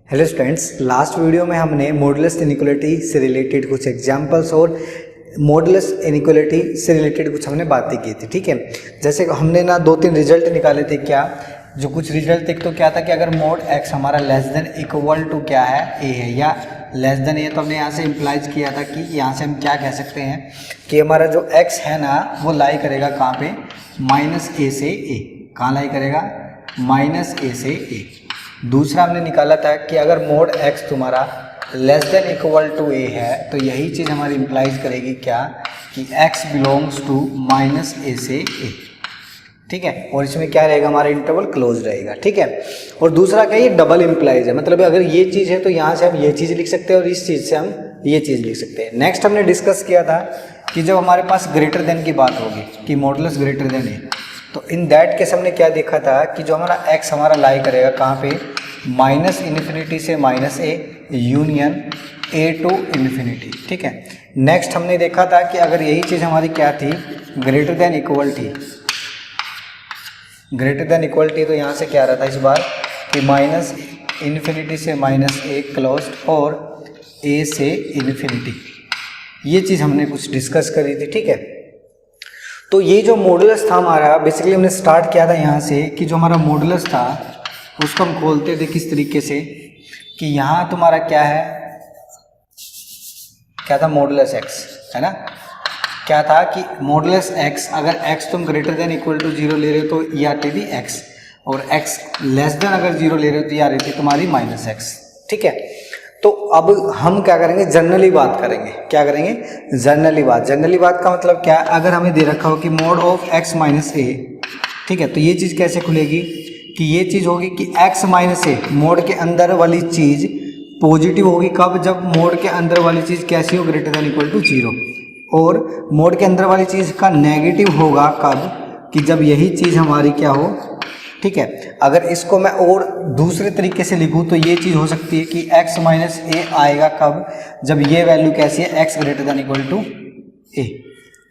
Hello students, last video में हमने modulus inequality से रिलेटेड कुछ एग्जांपल्स और मॉडुलस इनइक्वालिटी से रिलेटेड कुछ हमने बातें की थी। ठीक है, जैसे हमने ना 2-3 रिजल्ट निकाले थे। क्या जो कुछ रिजल्ट एक तो क्या था कि अगर मोड एक्स हमारा लेस देन इक्वल टू क्या है ए है या लेस देन ए, तो हमने यहाँ से इम्प्लाइज किया था कि यहाँ से हम क्या कह सकते हैं कि हमारा जो एक्स है ना वो लाई करेगा कहाँ पे, माइनस ए से ए। कहाँ लाई करेगा, माइनस ए से ए। दूसरा हमने निकाला था कि अगर मोड एक्स तुम्हारा लेस देन इक्वल टू ए है तो यही चीज़ हमारी इम्प्लाइज करेगी क्या कि एक्स बिलोंग्स टू माइनस ए से ए। ठीक है, और इसमें क्या रहेगा, हमारा इंटरवल क्लोज रहेगा। ठीक है, और दूसरा क्या, ये डबल इम्प्लाइज है, मतलब अगर ये चीज़ है तो यहाँ से हम ये चीज़ लिख सकते हैं और इस चीज़ से हम ये चीज़ लिख सकते हैं। नेक्स्ट हमने डिस्कस किया था कि जब हमारे पास ग्रेटर देन की बात होगी कि मॉडुलस ग्रेटर देन ए, तो इन दैट केस हमने क्या देखा था कि जो हमारा एक्स हमारा लाई करेगा कहाँ पे, माइनस इन्फिनिटी से minus a union a to infinity. ठीक है, नेक्स्ट हमने देखा था कि अगर यही चीज़ हमारी क्या थी, ग्रेटर देन इक्वल थी, ग्रेटर देन इक्वल थी, तो यहाँ से क्या आ रहा था इस बार कि माइनस इन्फिनिटी से माइनस ए क्लोज और ए से इन्फिनिटी। ये चीज़ हमने कुछ डिस्कस करी थी। ठीक है, तो ये जो मॉडुलस था हमारा, बेसिकली हमने स्टार्ट किया था यहाँ से कि जो हमारा मॉडुलस था उसको हम खोलते थे किस तरीके से कि यहाँ तुम्हारा क्या है, क्या था, मॉडुलस एक्स है ना। क्या था कि मॉडुलस एक्स, अगर एक्स तुम ग्रेटर देन इक्वल टू 0 ले रहे हो तो ये आती थी एक्स, और एक्स लेस देन अगर 0 ले रहे हो तो ये आ रही थी तुम्हारी माइनस एक्स। ठीक है, तो अब हम क्या करेंगे, जनरली बात करेंगे। क्या करेंगे, जनरली बात। जनरली बात का मतलब क्या, अगर हमें दे रखा हो कि मोड ऑफ एक्स माइनस ए, ठीक है, तो ये चीज़ कैसे खुलेगी कि ये चीज़ होगी कि एक्स माइनस ए मोड के अंदर वाली चीज़ पॉजिटिव होगी कब, जब मोड के अंदर वाली चीज़ कैसी हो, ग्रेटर देन इक्वल टू 0, और मोड के अंदर वाली चीज़ का नेगेटिव होगा कब, कि जब यही चीज़ हमारी क्या हो। ठीक है, अगर इसको मैं और दूसरे तरीके से लिखूं तो ये चीज़ हो सकती है कि x माइनस ए आएगा कब, जब ये वैल्यू कैसी है, x greater than equal to a.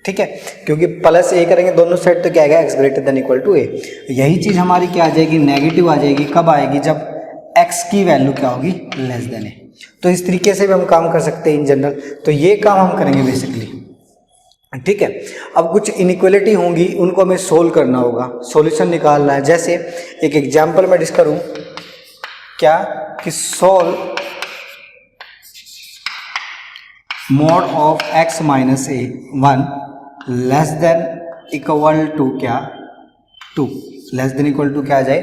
ठीक है, क्योंकि प्लस ए करेंगे दोनों साइड तो क्या आएगा, x greater than equal to a. यही चीज़ हमारी क्या आ जाएगी, नेगेटिव आ जाएगी। कब आएगी, जब x की वैल्यू क्या होगी, लेस देन ए। तो इस तरीके से भी हम काम कर सकते हैं इन जनरल, तो ये काम हम करेंगे बेसिकली। ठीक है, अब कुछ इनइक्वालिटी होंगी, उनको हमें सोल्व करना होगा, सॉल्यूशन निकालना है। जैसे एक एग्जांपल मैं डिस्कस करूं क्या कि solve mod of x minus a 1 less than equal to क्या, 2, लेस देन इक्वल टू क्या आ जाए,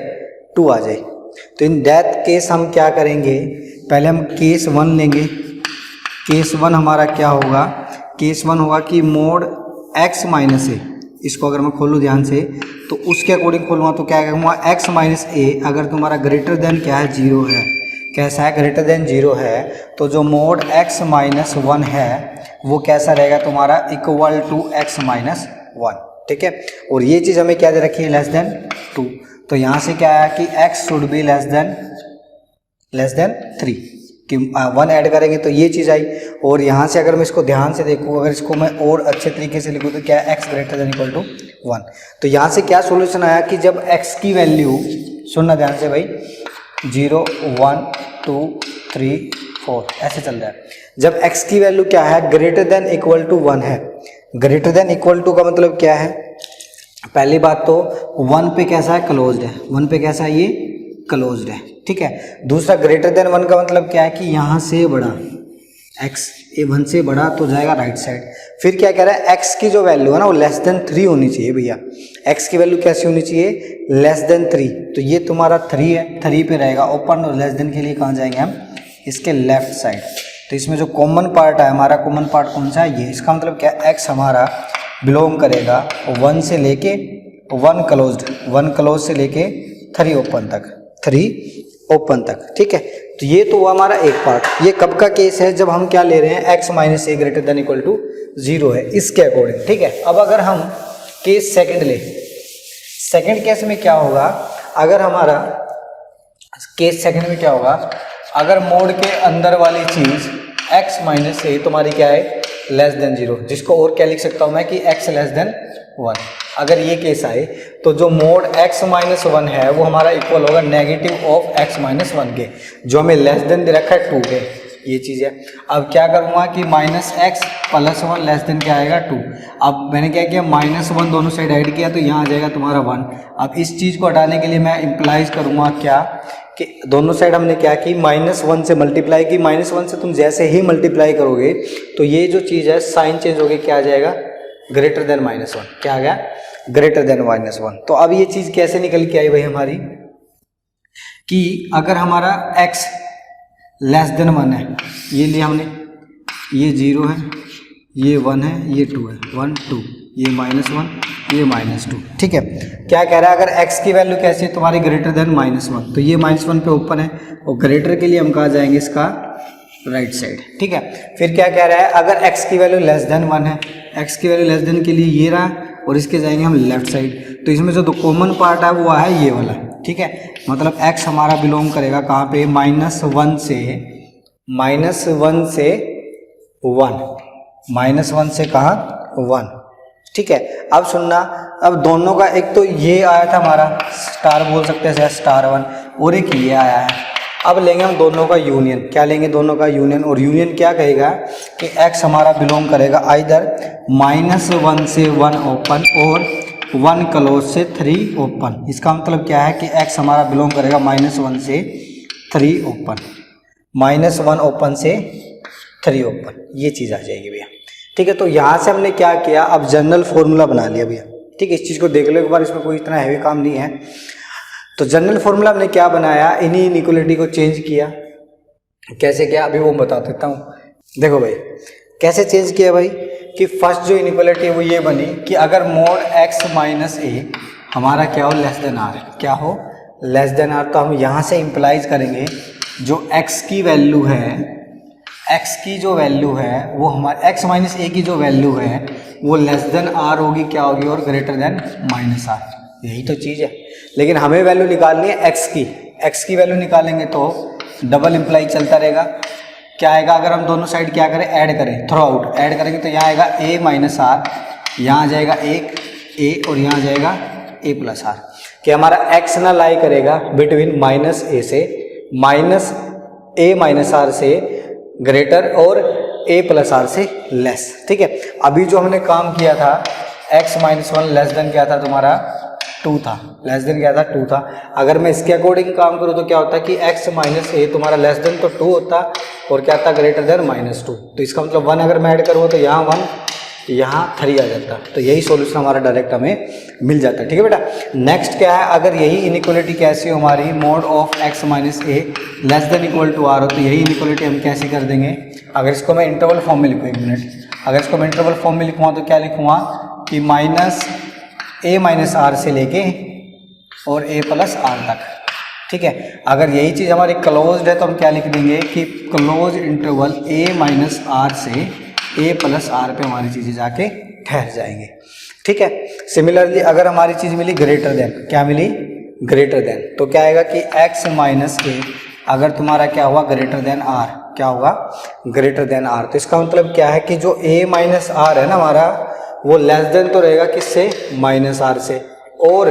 2 आ जाए। तो इन दैट केस हम क्या करेंगे, पहले हम केस 1 लेंगे। केस 1 हमारा क्या होगा, केस 1 होगा कि मोड x माइनस ए, इसको अगर मैं खोलूँ ध्यान से तो उसके अकॉर्डिंग खोलूँगा तो क्या कहूँगा, x माइनस ए अगर तुम्हारा ग्रेटर देन क्या है, 0 है। कैसा है, ग्रेटर देन 0 है, तो जो मोड x माइनस 1 है वो कैसा रहेगा तुम्हारा, इक्वल टू x माइनस 1। ठीक है, और ये चीज़ हमें क्या दे रखी है, लेस देन 2। तो यहाँ से क्या आया कि x should be less than 3 कि 1 ऐड करेंगे तो ये चीज़ आई। और यहाँ से अगर मैं इसको ध्यान से देखूँ, अगर इसको मैं और अच्छे तरीके से लिखूँ तो क्या है, x greater than equal to 1। तो यहाँ से क्या सॉल्यूशन आया कि जब x की वैल्यू, सुनना ध्यान से भाई, 0 1 2 3 4 ऐसे चल रहा है, जब x की वैल्यू क्या है, ग्रेटर देन इक्वल टू 1 है। ग्रेटर देन इक्वल टू का मतलब क्या है, पहली बात तो 1 पे कैसा है, क्लोज्ड है। 1 पे कैसा है, ये क्लोज्ड है। ठीक है, दूसरा ग्रेटर देन 1 का मतलब क्या है कि यहाँ से बड़ा x, ये 1 से बड़ा तो जाएगा राइट साइड। फिर क्या कह रहा है, x की जो वैल्यू है ना वो लेस देन 3 होनी चाहिए भैया। x की वैल्यू कैसी होनी चाहिए, लेस देन 3। तो ये तुम्हारा 3 है, 3 पे रहेगा ओपन, और लेस देन के लिए कहाँ जाएंगे हम, इसके लेफ्ट साइड। तो इसमें जो कॉमन पार्ट है हमारा, कॉमन पार्ट कौन सा है, ये। इसका मतलब क्या, x हमारा बिलोंग करेगा 1 से लेके 1 क्लोज से लेके 3 ओपन तक, 3 ओपन तक। ठीक है, तो ये तो हमारा एक पार्ट। ये कब का केस है, जब हम क्या ले रहे हैं, x minus a greater than equal to 0 है, इसके अकॉर्डिंग। ठीक है, अब अगर हम केस सेकंड ले, सेकंड केस में क्या होगा, अगर हमारा केस सेकंड में क्या होगा, अगर मोड के अंदर वाली चीज x माइनस ए तुम्हारी क्या है, लेस देन 0, जिसको और क्या लिख सकता हूं मैं कि x लेस देन 1। अगर ये केस आए तो जो मोड x माइनस 1 है वो हमारा इक्वल होगा नेगेटिव ऑफ x माइनस 1 के, जो हमें लेस देन दे रखा है 2 के, ये चीज़ है। अब क्या करूँगा कि minus x plus 1 less then क्या आएगा 2। अब मैंने क्या किया, माइनस 1 दोनों साइड ऐड किया तो यहाँ आ जाएगा तुम्हारा 1। अब इस चीज़ को हटाने के लिए मैं इम्प्लाइज करूँगा क्या कि दोनों साइड हमने क्या की, माइनस 1 से मल्टीप्लाई की। माइनस 1 से तुम जैसे ही मल्टीप्लाई करोगे तो ये जो चीज़ है साइन चेंज हो गई, क्या आ जाएगा, ग्रेटर देन माइनस 1। क्या आ गया, ग्रेटर देन माइनस 1। तो अब ये चीज़ कैसे निकल के आई भाई हमारी, कि अगर हमारा x लेस देन 1 है, ये लिया हमने, ये 0 है, ये 1 है, ये 2 है, 1 2, ये माइनस 1, ये माइनस 2। ठीक है, क्या कह रहा है, अगर x की वैल्यू कैसी है तुम्हारी, ग्रेटर देन माइनस 1, तो ये माइनस 1 पे ओपन है और ग्रेटर के लिए हम कहाँ जाएंगे, इसका राइट साइड। ठीक है, फिर क्या कह रहा है, अगर x की वैल्यू लेस देन 1 है, x की वैल्यू लेस देन के लिए ये रहा और इसके जाएंगे हम लेफ्ट साइड, तो इसमें जो कॉमन पार्ट है वो है ये वाला। ठीक है, मतलब x हमारा बिलोंग करेगा कहाँ पे, माइनस 1 से 1, माइनस 1 से कहाँ 1। ठीक है, अब सुनना, अब दोनों का एक तो ये आया था हमारा स्टार बोल सकते हैं स्टार 1, और एक ये आया है। अब लेंगे हम दोनों का यूनियन, क्या लेंगे, दोनों का यूनियन, और यूनियन क्या कहेगा कि x हमारा बिलोंग करेगा आइदर माइनस 1 से 1 ओपन और 1 क्लोज से 3 ओपन। इसका मतलब क्या है कि x हमारा बिलोंग करेगा माइनस 1 से 3 ओपन, माइनस 1 ओपन से 3 ओपन, ये चीज़ आ जाएगी भैया। ठीक है, तो यहाँ से हमने क्या किया, अब जनरल फॉर्मूला बना लिया भैया। ठीक है, इस चीज़ को देख लो एक बार, इसमें कोई इतना हैवी काम नहीं है। तो जनरल फॉर्मूला हमने क्या बनाया, इन्हीं इनइक्वालिटी को चेंज किया। कैसे किया अभी वो बता देता हूँ। देखो भाई कैसे चेंज किया भाई, कि फर्स्ट जो इनइक्वालिटी है वो ये बनी कि अगर मोड x माइनस ए हमारा क्या हो, लेस देन आर, क्या हो, लेस देन आर, तो हम यहाँ से इम्प्लाइज करेंगे जो x की वैल्यू है, x की जो वैल्यू है वो हमारे x माइनस ए की जो वैल्यू है वो लेस देन आर होगी, क्या होगी, और ग्रेटर देन माइनस आर। यही तो चीज़ है, लेकिन हमें वैल्यू निकालनी है x की वैल्यू निकालेंगे तो डबल इम्प्लाई चलता रहेगा। क्या आएगा, अगर हम दोनों साइड क्या करें, ऐड करें, थ्रू आउट ऐड करेंगे तो यहाँ आएगा a माइनस आर, यहाँ आ जाएगा एक a और यहाँ आ जाएगा a प्लस आर, कि हमारा x ना लाई करेगा बिटवीन माइनस ए से, माइनस a माइनस आर से ग्रेटर और a प्लस आर से लेस। ठीक है, अभी जो हमने काम किया था x माइनस 1 लेस देन क्या था तुम्हारा 2 था, लेस देन क्या था 2 था। अगर मैं इसके अकॉर्डिंग काम करूँ तो क्या होता है कि x माइनस ए तुम्हारा लेस देन तो 2 होता और क्या था, ग्रेटर देन माइनस 2। तो इसका मतलब 1 अगर मैं ऐड करूँ तो यहाँ 1 यहाँ 3 आ जाता, तो यही सॉल्यूशन हमारा डायरेक्ट हमें मिल जाता है। ठीक है बेटा, नेक्स्ट क्या है, अगर यही इनइक्वालिटी कैसी हो हमारी, mod of x minus a less than equal to r हो, तो यही इनइक्वालिटी हम कैसे कर देंगे, अगर इसको मैं इंटरवल फॉर्म में लिखूँ, एक मिनट, अगर इसको मैं इंटरवल फॉर्म में लिखूँगा तो क्या लिखूँगा कि माइनस a माइनस आर से लेके और a प्लस आर तक। ठीक है, अगर यही चीज़ हमारी क्लोज्ड है तो हम क्या लिख देंगे कि close interval a minus r से a प्लस आर पे हमारी चीज़ें जाके ठहर जाएंगे। ठीक है, सिमिलरली अगर हमारी चीज़ मिली ग्रेटर देन, क्या मिली, ग्रेटर देन, तो क्या आएगा कि x माइनस ए अगर तुम्हारा क्या हुआ, ग्रेटर देन आर, क्या होगा, ग्रेटर देन आर। तो इसका मतलब क्या है कि जो a माइनस आर है ना हमारा, वो लेस देन तो रहेगा किससे, माइनस आर से, और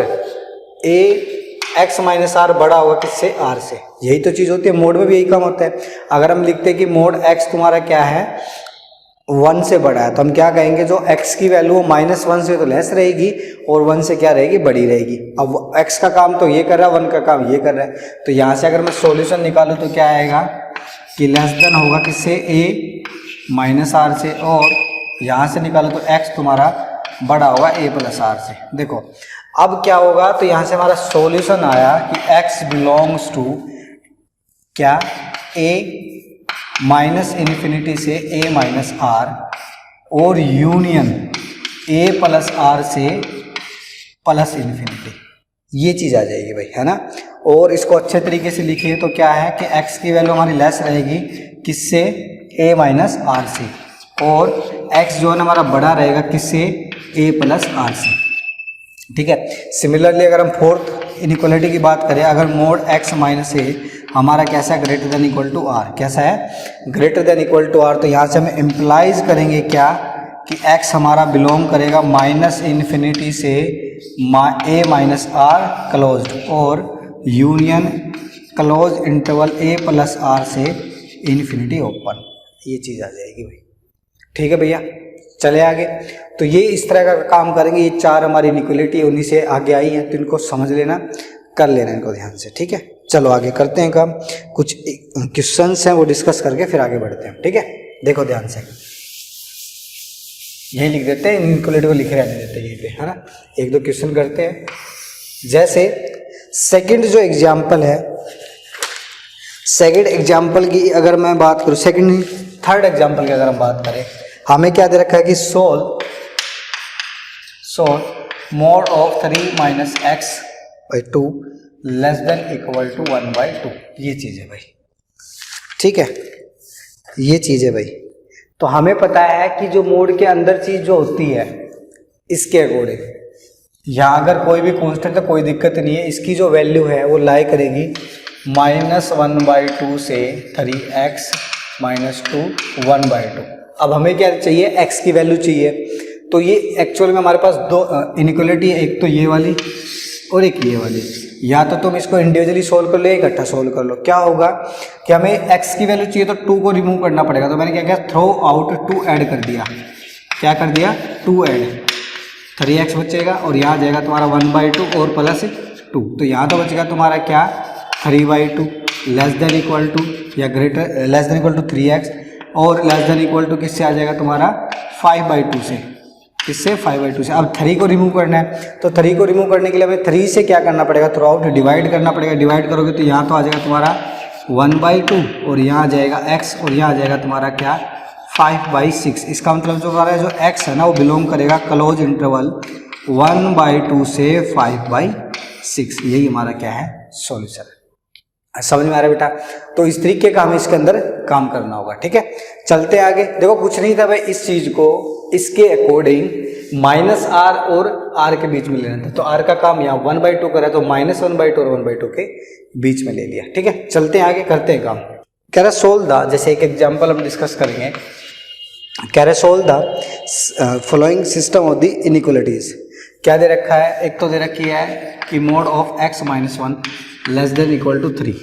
x माइनस आर बड़ा होगा किससे, आर से। यही तो चीज़ होती है, मोड में भी यही काम होता है। अगर हम लिखते हैं कि मोड x तुम्हारा क्या है, 1 से बड़ा है, तो हम क्या कहेंगे, जो x की वैल्यू वो माइनस 1 से तो लेस रहेगी और 1 से क्या रहेगी, बड़ी रहेगी। अब x का काम तो ये कर रहा है, 1 का काम ये कर रहा है, तो यहाँ से अगर मैं सॉल्यूशन निकालूँ तो क्या आएगा कि लेस देन होगा किससे, a माइनस आर से, और यहाँ से निकालो तो x तुम्हारा बड़ा होगा a प्लस आर से। देखो अब क्या होगा, तो यहाँ से हमारा सॉल्यूशन आया कि x बिलोंग्स टू क्या, a माइनस इन्फिनिटी से a माइनस आर, और यूनियन a प्लस आर से प्लस इन्फिनिटी, ये चीज़ आ जाएगी भाई, है ना। और इसको अच्छे तरीके से लिखिए तो क्या है कि x की वैल्यू हमारी लेस रहेगी किससे, a माइनस आर से, और x जो है ना हमारा बड़ा रहेगा किससे, a प्लस आर से। ठीक है, सिमिलरली अगर हम फोर्थ इनइक्वालिटी की बात करें, अगर मोड x माइनस ए हमारा कैसा है, greater than equal to r, कैसा है, greater than equal to r, तो यहाँ से हम इम्प्लाइज करेंगे क्या कि x हमारा बिलोंग करेगा माइनस इन्फिनिटी से a माइनस आर क्लोज्ड और union close interval a plus r से इन्फिनिटी ओपन, ये चीज़ आ जाएगी भाई। ठीक है भैया, चले आगे। तो ये इस तरह का काम करेंगे। ये चार हमारी इनइक्वालिटी उन्हीं से आगे आई हैं, तो इनको समझ लेना, कर लेना इनको ध्यान से। ठीक है, चलो आगे करते हैं काम। कुछ क्वेश्चंस हैं वो डिस्कस करके फिर आगे बढ़ते हैं। ठीक है, देखो ध्यान से, यही लिख देते हैं, इनइक्वालिटी को लिखे रहने देते हैं यहीं पे, है ना। एक दो क्वेश्चन करते हैं। जैसे सेकंड जो एग्जाम्पल है, सेकंड एग्जाम्पल की अगर मैं बात करूँ, सेकंड थर्ड एग्जाम्पल की अगर हम बात करें, हमें क्या दे रखा है कि solve mod of 3 minus x by 2 less than equal to 1/2, ये चीज़ है भाई। ठीक है, ये चीज़ है भाई। तो हमें पता है कि जो मोड के अंदर चीज़ जो होती है इसके अकॉर्डिंग, यहाँ अगर कोई भी कांस्टेंट तो कोई दिक्कत नहीं है, इसकी जो वैल्यू है वो लाई करेगी -1/2 से 3x माइनस 2 1/2। अब हमें क्या चाहिए, x की वैल्यू चाहिए। तो ये एक्चुअल में हमारे पास दो इनइक्वालिटी है, एक तो ये वाली और एक ये वाली। या तो तुम इसको इंडिविजुअली सोल्व कर लो, इकट्ठा सोल्व कर लो। क्या होगा कि हमें x की वैल्यू चाहिए तो 2 को रिमूव करना पड़ेगा। तो मैंने क्या किया, थ्रो आउट 2 ऐड कर दिया। क्या कर दिया, 2 ऐड, 3x बचेगा और यहाँ जाएगा तुम्हारा 1/2 और प्लस 2। तो यहाँ तो बचेगा तुम्हारा क्या, 3/2 लेस देन इक्वल टू या greater less than equal to 3x और लेस देन इक्वल टू किससे आ जाएगा तुम्हारा 5/2 से, किससे 5/2 से। अब 3 को रिमूव करना है, तो 3 को रिमूव करने के लिए हमें 3 से क्या करना पड़ेगा, थ्रू आउट डिवाइड करना पड़ेगा। डिवाइड करोगे तो यहाँ तो आ जाएगा तुम्हारा 1/2 और यहाँ आ जाएगा x और यहाँ आ जाएगा तुम्हारा क्या 5/6। इसका मतलब जो हमारा जो x है ना वो बिलोंग करेगा क्लोज इंटरवल 1/2 से 5/6। यही हमारा क्या है, सॉल्यूशन है। समझ में आ रहा है बेटा। तो इस तरीके का हमें इसके अंदर काम करना होगा। ठीक है, चलते आगे। देखो कुछ नहीं था भाई, इस चीज को इसके अकॉर्डिंग -r और r के बीच में लेना था। तो r का काम यहाँ 1/2 करा, तो -1/2 और 1/2 के बीच में ले लिया। ठीक है, चलते हैं आगे, करते हैं काम। कह रहा सोल्व द, जैसे एक एग्जाम्पल हम डिस्कस करेंगे। कह रहे solve the following system of the inequalities. क्या दे रखा है, एक तो दे रखी है कि mod of x minus 1 less than equal to 3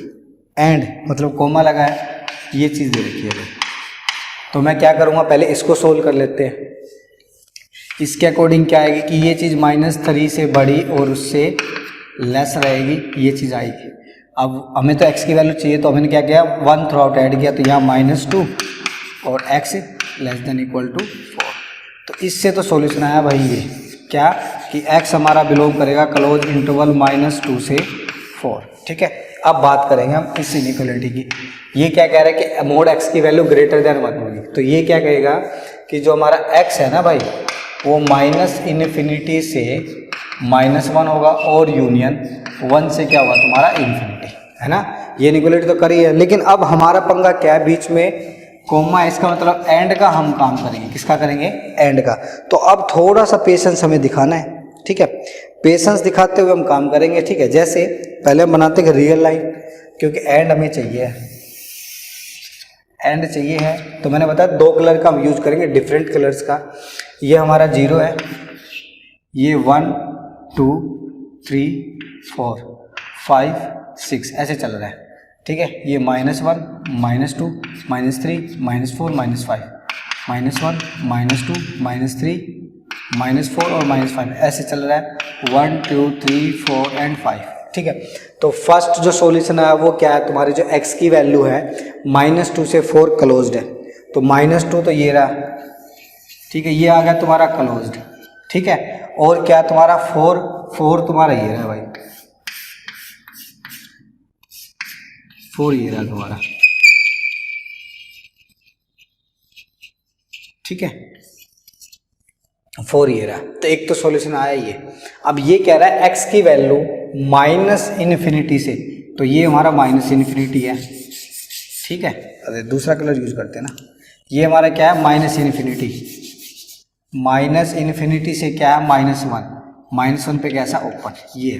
and मतलब कोमा लगा है, ये चीज़ दे रखी है भाई। तो मैं क्या करूँगा, पहले इसको सोल्व कर लेते हैं। इसके अकॉर्डिंग क्या आएगी कि ये चीज़ -3 से बड़ी और उससे लेस रहेगी, ये चीज़ आएगी। अब हमें तो x की वैल्यू चाहिए, तो हमने क्या किया, 1 थ्रू आउट ऐड किया, तो यहाँ -2 और x less than equal to 4। तो इससे तो सॉल्यूशन आया भाई ये क्या कि x हमारा बिलोंग करेगा क्लोज इंटरवल -2 से 4। ठीक है, अब बात करेंगे हम इस इनइक्वालिटी की। ये क्या कह रहा है कि मोड x की वैल्यू ग्रेटर देन 1 होगी। तो ये क्या कहेगा कि जो हमारा x है ना भाई वो -इन्फिनिटी से -1 होगा और यूनियन 1 से क्या हुआ तुम्हारा इन्फिनिटी, है ना। ये इनइक्वालिटी तो करी है, लेकिन अब हमारा पंगा क्या है, बीच में कोमा, इसका मतलब एंड का हम काम करेंगे। किसका करेंगे, एंड का। तो अब थोड़ा सा पेशेंस हमें दिखाना है। ठीक है, पेशेंस दिखाते हुए हम काम करेंगे। ठीक है, जैसे पहले हम बनाते हैं रियल लाइन, क्योंकि एंड हमें चाहिए है, एंड चाहिए है। तो मैंने बताया 2 कलर का हम यूज करेंगे, डिफरेंट कलर्स का। ये हमारा 0 है, ये 1 2 3 4 5 6 ऐसे चल रहा है। ठीक है, ये -1 -2 -3 -4 -5 -1 -2 -3 -4 और -5 ऐसे चल रहा है, 1 2 3 4 एंड 5। ठीक है, तो फर्स्ट जो सॉल्यूशन है वो क्या है, तुम्हारी जो x की वैल्यू है -2 से 4 क्लोज्ड है। तो -2 तो ये रहा, ठीक है, ये आ गया तुम्हारा क्लोज्ड। ठीक है, और क्या तुम्हारा 4 तुम्हारा ये रहा भाई, 4 ये रहा तुम्हारा। ठीक है, 4 ये रहा। तो एक तो सॉल्यूशन आया ये। अब ये कह रहा है x की वैल्यू -इन्फिनिटी से, तो ये हमारा -इन्फिनिटी है। ठीक है, अरे दूसरा कलर यूज करते हैं ना। ये हमारा क्या है, -इन्फिनिटी से क्या है, -1 पे कैसा ओपन, ये है।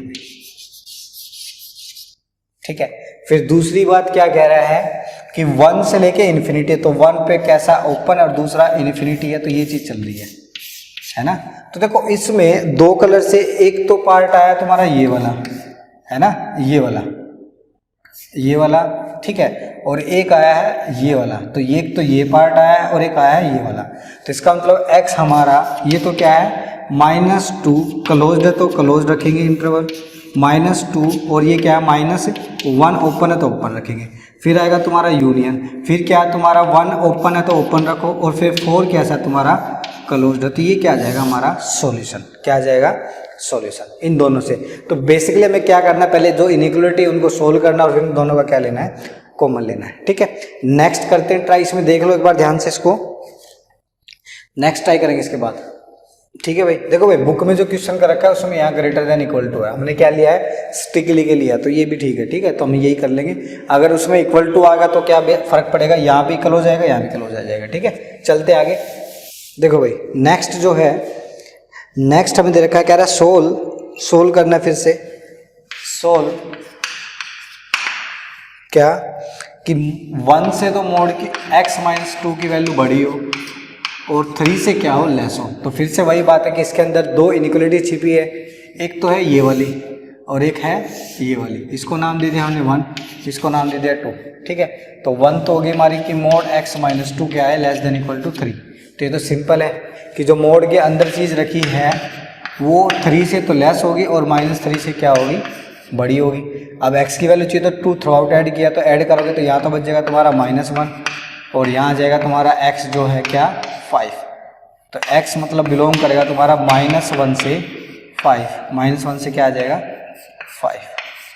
ठीक है। फिर दूसरी बात क्या कह रहा है कि 1 से लेके इन्फिनिटी, तो 1 पे कैसा ओपन और दूसरा इन्फिनिटी है, तो ये चीज चल रही है ना। तो देखो इसमें दो कलर से एक तो पार्ट आया तुम्हारा ये वाला, है ना, ये वाला, ठीक है, और एक आया है ये वाला, तो एक तो ये पार्ट आया है और एक आया है ये वाला। तो इसका मतलब x हमारा ये तो क्या है -2 क्लोज्ड है तो क्लोज्ड रखेंगे इंटरवल, -2 और ये क्या है -1 ओपन है तो ओपन रखेंगे। फिर आएगा तुम्हारा यूनियन, फिर क्या है तुम्हारा 1 ओपन है तो ओपन रखो, और फिर 4 कैसा तुम्हारा क्लोज्ड है, तो ये क्या आ जाएगा हमारा सॉल्यूशन, क्या आ जाएगा सॉल्यूशन इन दोनों से। तो बेसिकली हमें क्या करना है, पहले जो इनइक्वालिटी उनको सोल्व करना और फिर दोनों का क्या लेना है, कॉमन लेना है, ठीक है। नेक्स्ट करते हैं ट्राई, इसमें देख लो एक बार ध्यान से इसको, नेक्स्ट ट्राई करेंगे इसके बाद, ठीक है भाई। देखो भाई बुक में जो क्वेश्चन कर रखा है उसमें यहाँ ग्रेटर देन इक्वल टू है, हमने क्या लिया है स्ट्रिक्टली के लिया, तो ये भी ठीक है, ठीक है, तो हम यही कर लेंगे। अगर उसमें इक्वल टू आएगा तो क्या फर्क पड़ेगा, यहाँ भी क्लोज जाएगा यहाँ भी क्लोज आ जाएगा, ठीक है। चलते आगे, देखो भाई नेक्स्ट जो है, नेक्स्ट हमें दे रखा है, कह रहा है सोल्व करना है, फिर से सोल्व क्या कि 1 से तो मोड की x-2 की वैल्यू बड़ी हो और 3 से क्या हो लेस हो। तो फिर से वही बात है कि इसके अंदर दो इनइक्वालिटी छिपी है, एक तो है ये वाली और एक है ये वाली, इसको नाम दे दिया हमने 1, इसको नाम दे दिया 2, ठीक है। तो 1 तो होगी हमारी कि मोड x-2 क्या है लेस देन इक्वल टू 3। तो ये तो सिंपल है कि जो मोड के अंदर चीज़ रखी है वो 3 से तो लेस होगी और -3 से क्या होगी, बड़ी होगी। अब x की वैल्यू चाहिए तो 2 थ्रू आउट ऐड किया, तो ऐड करोगे तो यहाँ तो बच जाएगा तुम्हारा -1 और यहाँ आ जाएगा तुम्हारा x जो है क्या 5। तो x मतलब बिलोंग करेगा तुम्हारा -1 से 5, -1 से क्या आ जाएगा 5,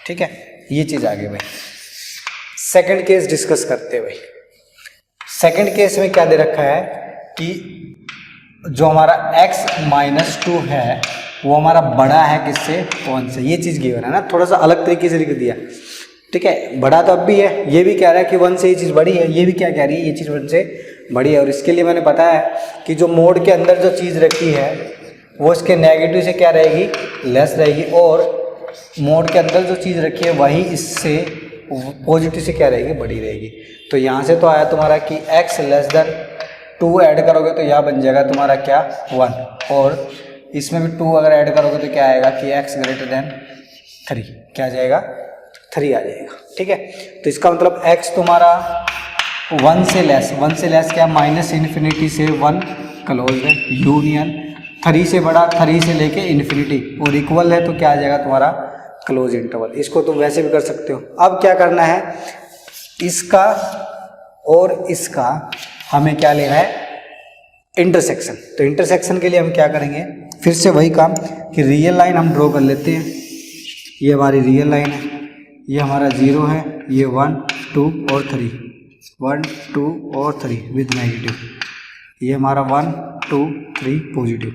ठीक है। ये चीज़ आ गई भाई। सेकंड केस डिस्कस करते हैं भाई। सेकंड केस में क्या दे रखा है कि जो हमारा x-2 है वो हमारा बड़ा है किससे 1 से, ये चीज़ गिवन है ना, थोड़ा सा अलग तरीके से लिख दिया, ठीक है। बड़ा तो अब भी है, ये भी कह रहा है कि 1 से ये चीज़ बड़ी है, ये भी क्या कह रही है ये चीज़ 1 से बड़ी है। और इसके लिए मैंने बताया कि जो मोड के अंदर जो चीज़ रखी है वो इसके नेगेटिव से क्या रहेगी लेस रहेगी, और मोड के अंदर जो चीज़ रखी है वही इससे पॉजिटिव से क्या रहेगी बड़ी रहेगी। तो यहाँ से तो आया तुम्हारा कि x 2 ऐड करोगे तो यहाँ बन जाएगा तुम्हारा क्या 1, और इसमें भी 2 अगर ऐड करोगे तो क्या आएगा कि x 3, क्या आ जाएगा 3 आ जाएगा, ठीक है। तो इसका मतलब x तुम्हारा 1 से लेस क्या -∞ से 1 क्लोज है, यूनियन 3 से बड़ा 3 से लेके इन्फिनिटी और इक्वल है तो क्या आ जाएगा तुम्हारा क्लोज इंटरवल। इसको तुम वैसे भी कर सकते हो। अब क्या करना है, इसका और इसका हमें क्या लेना है इंटरसेक्शन। तो इंटरसेक्शन के लिए हम क्या करेंगे, फिर से वही काम कि रियल लाइन हम ड्रॉ कर लेते हैं। ये हमारी रियल लाइन है, ये हमारा 0 है, ये 1 2 और 3, 1 2 और 3 विद नेगेटिव, ये हमारा 1 2 3 पॉजिटिव,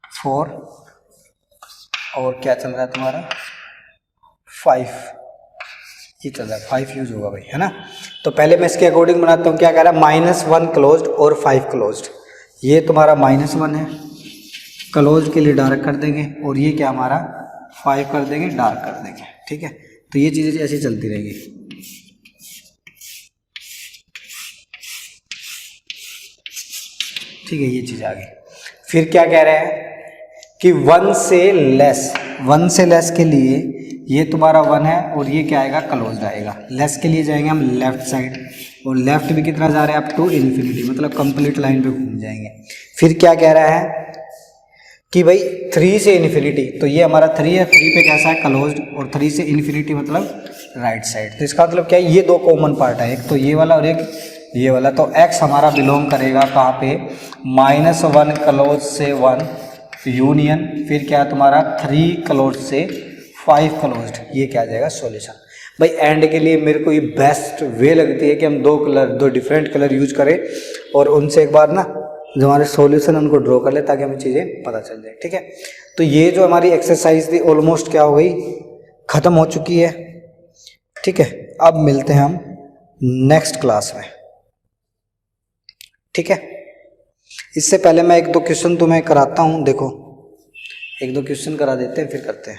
4 और क्या चल रहा है तुम्हारा 5, ये चल रहा है 5 यूज होगा भाई, है ना। तो पहले मैं इसके अकॉर्डिंग बनाता हूँ, क्या कह रहा है -1 क्लोज्ड और 5 क्लोज्ड। ये तुम्हारा -1 है, क्लोज के लिए डार्क कर देंगे, और ये क्या हमारा 5 कर देंगे डार्क कर देंगे, ठीक है। तो ये चीज़ें ऐसी चलती रहेगी, ठीक है। ये चीज़ आ गई। फिर क्या कह रहे हैं कि 1 से लेस के लिए ये तुम्हारा 1 है और ये क्या आएगा क्लोज्ड आएगा। लेस के लिए जाएंगे हम लेफ्ट साइड, और लेफ्ट भी कितना जा रहा है अप टू इन्फिनिटी, मतलब कंप्लीट लाइन पे घूम जाएंगे। फिर क्या कह रहा है कि भाई 3 से इन्फिनिटी, तो ये हमारा 3 है, 3 पे कैसा है क्लोज्ड, और 3 से इन्फिनिटी मतलब राइट साइड। तो इसका मतलब क्या है, ये दो कॉमन पार्ट है, एक तो ये वाला और एक ये वाला। तो x हमारा बिलोंग करेगा कहाँ पे -1 क्लोज से 1 यूनियन, फिर क्या तुम्हारा 3 क्लोज से 5 क्लोज्ड, ये क्या आ जाएगा सॉल्यूशन। भाई एंड के लिए मेरे को ये बेस्ट वे लगती है कि हम दो डिफरेंट कलर यूज करें और उनसे एक बार ना जो हमारे सॉल्यूशन उनको ड्रॉ कर ले, ताकि हमें चीज़ें पता चल जाए, ठीक है। तो ये जो हमारी एक्सरसाइज थी ऑलमोस्ट क्या हो गई ख़त्म हो चुकी है, ठीक है। अब मिलते हैं हम नेक्स्ट क्लास में, ठीक है। इससे पहले मैं 1-2 क्वेश्चन तुम्हें कराता हूँ, देखो 1-2 क्वेश्चन करा देते हैं फिर करते हैं।